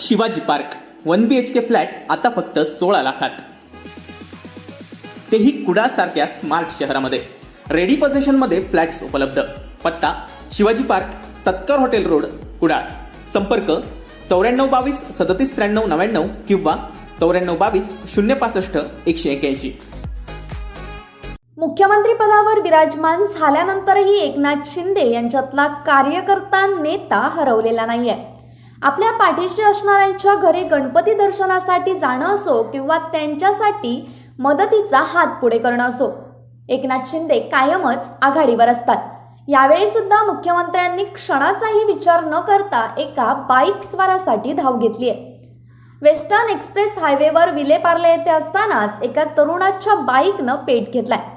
Shivaji park 1 BHK flat आता फक्त 16 लाखात, तेही कुडाळ सारख्या स्मार्ट शहरामध्ये. रेडी पोझिशन मध्ये फ्लॅट्स उपलब्ध. पत्ता शिवाजी पार्क, सत्कार हॉटेल रोड, कुडाळ. संपर्क 9422 379399 किंवा 9422 065 181. मुख्यमंत्री पदावर विराजमान झाल्यानंतरही एकनाथ शिंदे यांच्यातला कार्यकर्ता नेता हरवलेला नाहीये. आपल्या पाठीशी असणाऱ्यांच्या घरी गणपती दर्शनासाठी जाणं असो किंवा त्यांच्यासाठी मदतीचा हात पुढे करणं असो, एकनाथ शिंदे कायमच आघाडीवर असतात. यावेळी सुद्धा मुख्यमंत्र्यांनी क्षणाचाही विचार न करता एका बाईक स्वारासाठी धाव घेतली आहे. वेस्टर्न एक्सप्रेस हायवेवर विलेपार्ले येथे असतानाच एका तरुणाच्या बाईकनं पेट घेतलाय.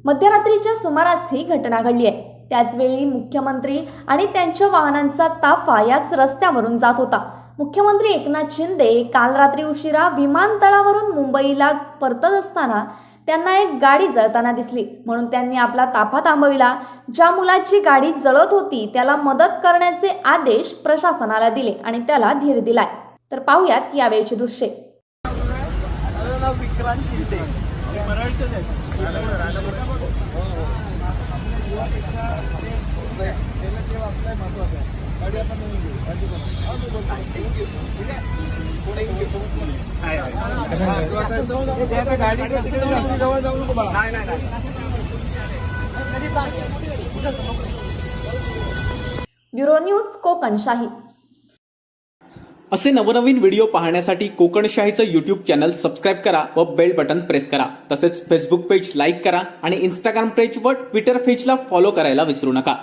मध्यरात्रीच्या सुमारास ही घटना घडली आहे. त्याचवेळी मुख्यमंत्री आणि त्यांच्या वाहनांचा ताफा याच रस्त्यावरून जात होता. मुख्यमंत्री एकनाथ शिंदे काल रात्री उशिरा विमानतळावरून मुंबईला परतत असताना त्यांना एक गाडी जळताना दिसली, म्हणून त्यांनी आपला ताफा थांबविला. ज्या मुलाची गाडी जळत होती त्याला मदत करण्याचे आदेश प्रशासनाला दिले आणि त्याला धीर दिलाय. तर पाहूयात यावेळची दृश्ये. Bureau news Kokanshahi. असे नवनवीन व्हिडिओ पाहण्यासाठी कोकणशाहीचं YouTube चॅनल सबस्क्राईब करा व बेल बटन प्रेस करा. तसेच फेसबुक पेज लाईक करा आणि इंस्टाग्राम पेज व ट्विटर पेजला फॉलो करायला विसरू नका.